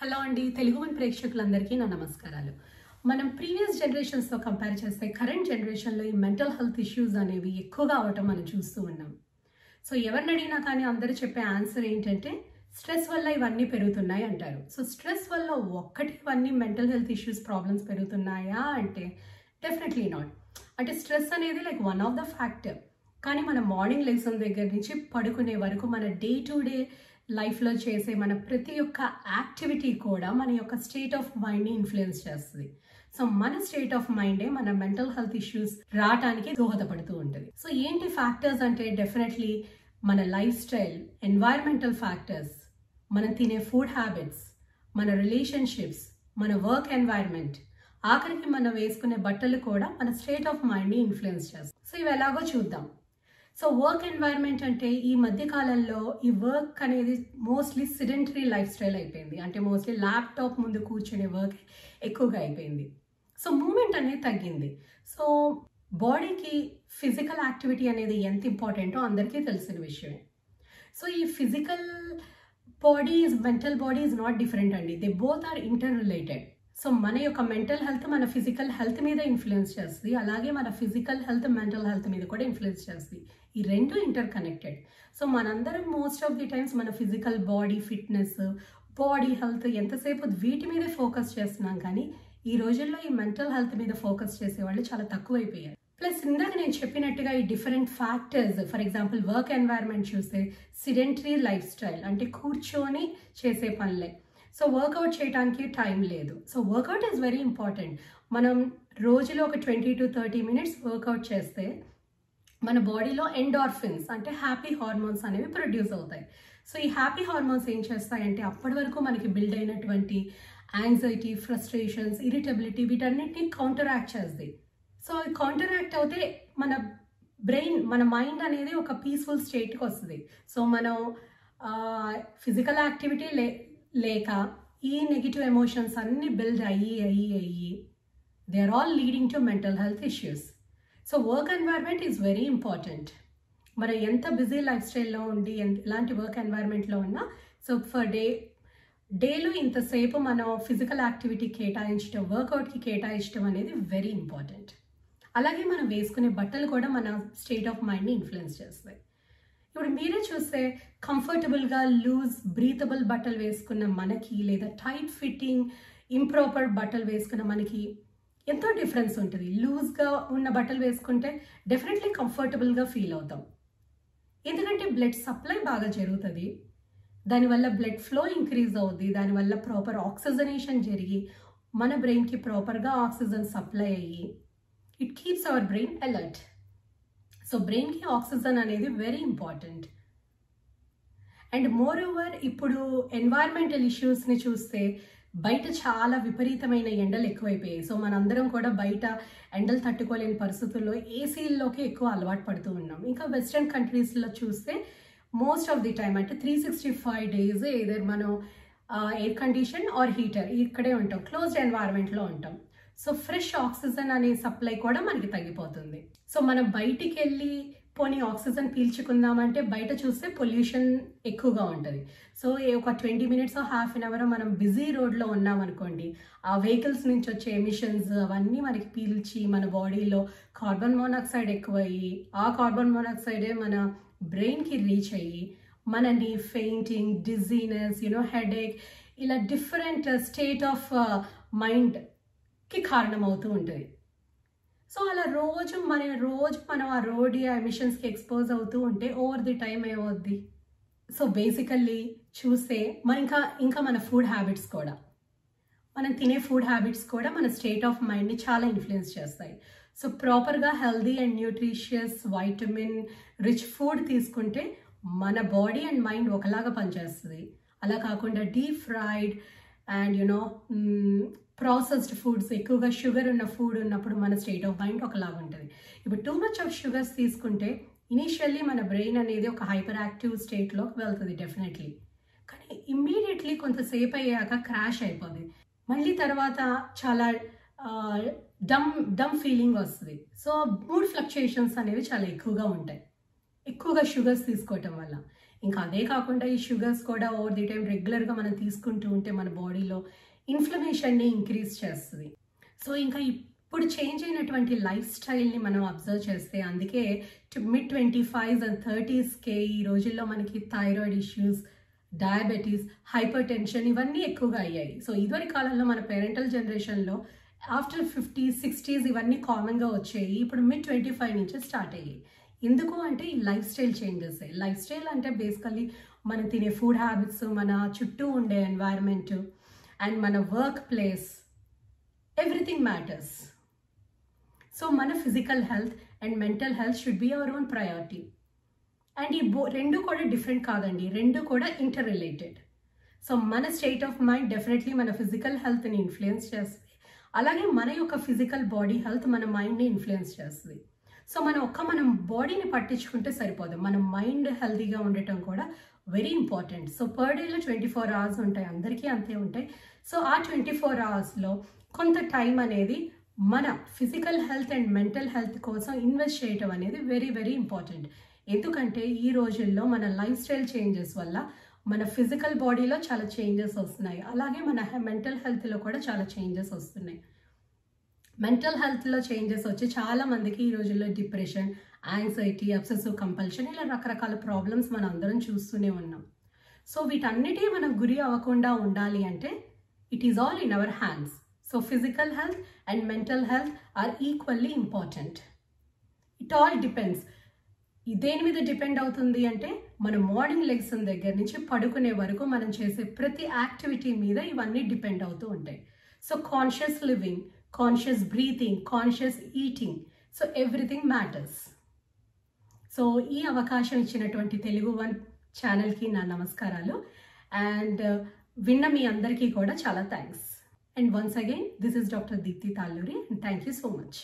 Hello అండి Telugu one ప్రేక్షకులందరికీ నా నమస్కారాలు. మనం ప్రీవియస్ జనరేషన్స్తో కంపేర్ చేస్తే కరెంట్ జనరేషన్లో ఈ మెంటల్ హెల్త్ ఇష్యూస్ అనేవి ఎక్కువగా అవటం మనం చూస్తూ ఉన్నాం. సో ఎవరిని అడిగినా కానీ అందరూ చెప్పే ఆన్సర్ ఏంటంటే స్ట్రెస్ వల్ల ఇవన్నీ పెరుగుతున్నాయి అంటారు. సో స్ట్రెస్ వల్ల ఒక్కటి ఇవన్నీ మెంటల్ హెల్త్ ఇష్యూస్ ప్రాబ్లమ్స్ పెరుగుతున్నాయా అంటే డెఫినెట్లీ నాట్. అంటే స్ట్రెస్ అనేది like one of the factor. కానీ మన మార్నింగ్ లెసన్ దగ్గర నుంచి పడుకునే వరకు మన డే టు డే లైఫ్లో చేసే మన ప్రతి ఒక్క యాక్టివిటీ కూడా మన యొక్క స్టేట్ ఆఫ్ మైండ్ని ఇన్ఫ్లుయెన్స్ చేస్తుంది. సో మన స్టేట్ ఆఫ్ మైండే మన మెంటల్ హెల్త్ ఇష్యూస్ రావడానికి దోహదపడుతూ ఉంటుంది. సో ఏంటి ఫ్యాక్టర్స్ అంటే డెఫినెట్లీ మన లైఫ్ స్టైల్, ఎన్వైరన్మెంటల్ ఫ్యాక్టర్స్, మనం తినే ఫుడ్ హ్యాబిట్స్, మన రిలేషన్షిప్స్, మన వర్క్ ఎన్వైరన్మెంట్, ఆఖరికి మనం వేసుకునే బట్టలు కూడా మన స్టేట్ ఆఫ్ మైండ్ని ఇన్ఫ్లుయెన్స్ చేస్తాయి. సో ఇవి ఎలాగో చూద్దాం. సో వర్క్ ఎన్వైరన్మెంట్ అంటే ఈ మధ్య కాలంలో ఈ వర్క్ అనేది మోస్ట్లీ సిడెంటరీ లైఫ్ స్టైల్ అయిపోయింది. అంటే మోస్ట్లీ ల్యాప్టాప్ ముందు కూర్చునే వర్క్ ఎక్కువగా అయిపోయింది. సో మూమెంట్ అనేది తగ్గింది. సో బాడీకి ఫిజికల్ యాక్టివిటీ అనేది ఎంత ఇంపార్టెంటో అందరికీ తెలిసిన విషయమే. సో ఈ physical body mental body is not different అండి. They both are inter related. So మన యొక్క మెంటల్ హెల్త్ మన ఫిజికల్ హెల్త్ మీద ఇన్ఫ్లుయెన్స్ చేస్తుంది, అలాగే మన ఫిజికల్ హెల్త్ మెంటల్ హెల్త్ మీద కూడా ఇన్ఫ్లుయెన్స్ చేస్తుంది. ఈ రెండు ఇంటర్ కనెక్టెడ్. సో మనందరం మోస్ట్ ఆఫ్ ది టైమ్స్ మన physical body fitness, body health ఎంతసేపు వీటి మీదే ఫోకస్ చేస్తున్నాం, కానీ ఈ రోజుల్లో ఈ మెంటల్ హెల్త్ మీద ఫోకస్ చేసేవాళ్ళు చాలా తక్కువైపోయారు. ప్లస్ ఇందాక నేను చెప్పినట్టుగా ఈ different factors, for example work environment చూస్తే సిడెంటరీ లైఫ్ స్టైల్ అంటే కూర్చొని చేసే పనులే. సో వర్కౌట్ చేయడానికి టైం లేదు. So work out is very important. మనం రోజులో ఒక 20 to 30 minutes వర్కౌట్ చేస్తే మన బాడీలో ఎండార్ఫిన్స్ అంటే హ్యాపీ హార్మోన్స్ అనేవి ప్రొడ్యూస్ అవుతాయి. సో ఈ హ్యాపీ హార్మోన్స్ ఏం చేస్తాయంటే అప్పటి వరకు మనకి బిల్డ్ అయినటువంటి యాంగ్జైటీ, ఫ్రస్ట్రేషన్స్, ఇరిటబిలిటీ వీటన్నిటిని కౌంటరాక్ట్ చేస్తాయి. సో ఈ కౌంటరాక్ట్ అవుతే మన బ్రెయిన్, మన మైండ్ అనేది ఒక పీస్ఫుల్ స్టేట్కి వస్తుంది. సో మనం ఫిజికల్ యాక్టివిటీ లేక ఈ నెగిటివ్ ఎమోషన్స్ అన్నీ బిల్డ్ అయ్యి they are all leading to mental health issues. So work environment is very important. మనం ఎంత బిజీ లైఫ్ స్టైల్లో ఉండి ఎలాంటి వర్క్ ఎన్వైరన్మెంట్లో ఉన్నా సో ఫర్ డేలో ఇంతసేపు మనం ఫిజికల్ యాక్టివిటీ కేటాయించడం, వర్కౌట్కి కేటాయించడం అనేది వెరీ ఇంపార్టెంట్. అలాగే మనం వేసుకునే బట్టలు కూడా మన స్టేట్ ఆఫ్ మైండ్ని ఇన్ఫ్లుయెన్స్ చేస్తాయి. ఇప్పుడు మీరే చూస్తే కంఫర్టబుల్గా లూజ్ బ్రీతబుల్ బట్టలు వేసుకున్న మనకి లేదా టైట్ ఫిట్టింగ్ ఇంప్రాపర్ బట్టలు వేసుకున్న మనకి ఎంతో డిఫరెన్స్ ఉంటుంది. లూజ్గా ఉన్న బట్టలు వేసుకుంటే డెఫినెట్లీ కంఫర్టబుల్గా ఫీల్ అవుతాం, ఎందుకంటే బ్లడ్ సప్లై బాగా జరుగుతుంది, దానివల్ల బ్లడ్ ఫ్లో ఇంక్రీజ్ అవుద్ది, దానివల్ల ప్రాపర్ ఆక్సిజనేషన్ జరిగి మన బ్రెయిన్కి ప్రాపర్గా ఆక్సిజన్ సప్లై అయ్యి it keeps our brain alert. So బ్రెయిన్కి ఆక్సిజన్ అనేది very important. And more over ఇప్పుడు ఎన్వైరన్మెంటల్ ఇష్యూస్ని చూస్తే బయట చాలా విపరీతమైన ఎండలు ఎక్కువైపోయాయి. సో మనందరం కూడా బయట ఎండలు తట్టుకోలేని పరిస్థితుల్లో ఏసీల్లోకి ఎక్కువ అలవాటు పడుతూ ఉన్నాం. ఇంకా వెస్ట్రన్ కంట్రీస్లో చూస్తే మోస్ట్ ఆఫ్ ది టైమ్ అంటే 365 days ఏదర్ మనం ఎయిర్ కండిషన్ ఆర్ హీటర్ ఇక్కడే ఉంటాం, క్లోజ్డ్ ఎన్వైరన్మెంట్లో ఉంటాం. సో ఫ్రెష్ ఆక్సిజన్ అనే సప్లై కూడా మనకి తగ్గిపోతుంది. సో మనం బయటికి వెళ్ళి పోనీ ఆక్సిజన్ పీల్చుకుందామంటే బయట చూస్తే పొల్యూషన్ ఎక్కువగా ఉంటుంది. సో ఒక 20 minutes హాఫ్ అన్ అవర్ మనం బిజీ రోడ్లో ఉన్నాం అనుకోండి, ఆ వెహికల్స్ నుంచి వచ్చే ఎమిషన్స్ అవన్నీ మనకి పీల్చి మన బాడీలో కార్బన్ మోనాక్సైడ్ ఎక్కువయ్యి ఆ కార్బన్ మోనాక్సైడే మన బ్రెయిన్కి రీచ్ అయ్యి మనని ఫెయింటింగ్, డిజీనెస్, హెడేక్ ఇలా డిఫరెంట్ స్టేట్ ఆఫ్ మైండ్కి కారణమవుతూ ఉంటుంది. సో అలా రోజు మనం ఆ రోడ్ ఎమిషన్స్కి ఎక్స్పోజ్ అవుతూ ఉంటే ఓవర్ ది టైం ఏమవుద్ది. సో బేసికల్లీ చూస్తే ఇంకా మన ఫుడ్ హ్యాబిట్స్ కూడా, మనం తినే ఫుడ్ హ్యాబిట్స్ కూడా మన స్టేట్ ఆఫ్ మైండ్ని చాలా ఇన్ఫ్లుయెన్స్ చేస్తాయి. సో ప్రాపర్గా healthy and nutritious vitamin rich food తీసుకుంటే మన బాడీ అండ్ మైండ్ ఒకలాగా పనిచేస్తుంది. అలా కాకుండా deep fried and processed foods, ఎక్కువగా షుగర్ ఉన్న ఫుడ్ ఉన్నప్పుడు మన స్టేట్ ఆఫ్ మైండ్ ఒకలాగా ఉంటుంది. ఇప్పుడు టూ మచ్ ఆఫ్ షుగర్స్ తీసుకుంటే ఇనీషియల్లీ మన బ్రెయిన్ అనేది ఒక హైపర్ యాక్టివ్ స్టేట్లోకి వెళ్తుంది డెఫినెట్లీ, కానీ ఇమ్మీడియట్లీ కొంతసేపు అయ్యాక క్రాష్ అయిపోతుంది. మళ్ళీ తర్వాత చాలా డమ్ ఫీలింగ్ వస్తుంది. సో మూడ్ ఫ్లక్చుయేషన్స్ అనేవి చాలా ఎక్కువగా ఉంటాయి ఎక్కువగా షుగర్స్ తీసుకోవటం వల్ల. ఇంకా అదే కాకుండా ఈ షుగర్స్ కూడా ఓవర్ ది టైం రెగ్యులర్గా మనం తీసుకుంటూ ఉంటే మన బాడీలో ఇన్ఫ్లమేషన్ని ఇంక్రీజ్ చేస్తుంది. సో ఇంకా ఇప్పుడు చేంజ్ అయినటువంటి లైఫ్ స్టైల్ని మనం అబ్జర్వ్ చేస్తే, అందుకే మిడ్ 25s and 30sకే ఈ రోజుల్లో మనకి thyroid issues, diabetes, hyper tension ఇవన్నీ ఎక్కువగా అయ్యాయి. సో ఇదివరి కాలంలో మన పేరెంటల్ జనరేషన్లో ఆఫ్టర్ 50s, 60s ఇవన్నీ కామన్గా వచ్చాయి. ఇప్పుడు మిడ్ 25 నుంచే స్టార్ట్ అయ్యాయి. ఎందుకు అంటే ఈ life style changes. Life style అంటే బేసికల్లీ మనం తినే ఫుడ్ హ్యాబిట్స్, మన చుట్టూ ఉండే ఎన్వైరన్మెంట్ అండ్ మన work place, everything matters. So మన physical health and mental health should be our own priority. And ఈ రెండు కూడా డిఫరెంట్ కాదండి, రెండు కూడా ఇంటర్ రిలేటెడ్. సో మన స్టేట్ ఆఫ్ మైండ్ డెఫినెట్లీ మన ఫిజికల్ హెల్త్ని ఇన్ఫ్లుయెన్స్ చేస్తుంది. అలాగే మన యొక్క ఫిజికల్ బాడీ హెల్త్ మన మైండ్ని ఇన్ఫ్లుయెన్స్ చేస్తుంది. సో మనం బాడీని పట్టించుకుంటే సరిపోదు, మన మైండ్ హెల్తీగా ఉండటం కూడా వెరీ ఇంపార్టెంట్. సో పర్ డేలో 24 hours ఉంటాయి, అందరికీ అంతే ఉంటాయి. సో ఆ 24 hoursలో కొంత టైం అనేది మన physical health and mental health కోసం ఇన్వెస్ట్ చేయటం అనేది వెరీ వెరీ ఇంపార్టెంట్. ఎందుకంటే ఈ రోజుల్లో మన లైఫ్ స్టైల్ చేంజెస్ వల్ల మన ఫిజికల్ బాడీలో చాలా చేంజెస్ వస్తున్నాయి, అలాగే మన మెంటల్ హెల్త్లో కూడా చాలా చేంజెస్ వస్తున్నాయి. మెంటల్ హెల్త్లో చేంజెస్ వచ్చి చాలా మందికి ఈ రోజుల్లో డిప్రెషన్, యాంగ్జైటీ, అబ్సెసివ్ కంపల్షన్ ఇలా రకరకాల ప్రాబ్లమ్స్ మనం అందరం చూస్తూనే ఉన్నాం. సో వీటన్నిటి మనం గురి అవ్వకుండా ఉండాలి అంటే it is all in our hands. So physical health and mental health are equally important. It all depends. దేని మీద డిపెండ్ అవుతుంది అంటే మనం మార్నింగ్ లెగ్సిన దగ్గర నుంచి పడుకునే వరకు మనం చేసే ప్రతి యాక్టివిటీ మీద ఇవన్నీ డిపెండ్ అవుతూ ఉంటాయి. So conscious living, conscious breathing, conscious eating, so everything matters. So ఈ అవకాశం ఇచ్చినటువంటి తెలుగు వన్ ఛానల్కి నా నమస్కారాలు. అండ్ విన్న మీ అందరికీ కూడా చాలా thanks. And once again this is doctor Deepti Talluri. Thank you so much.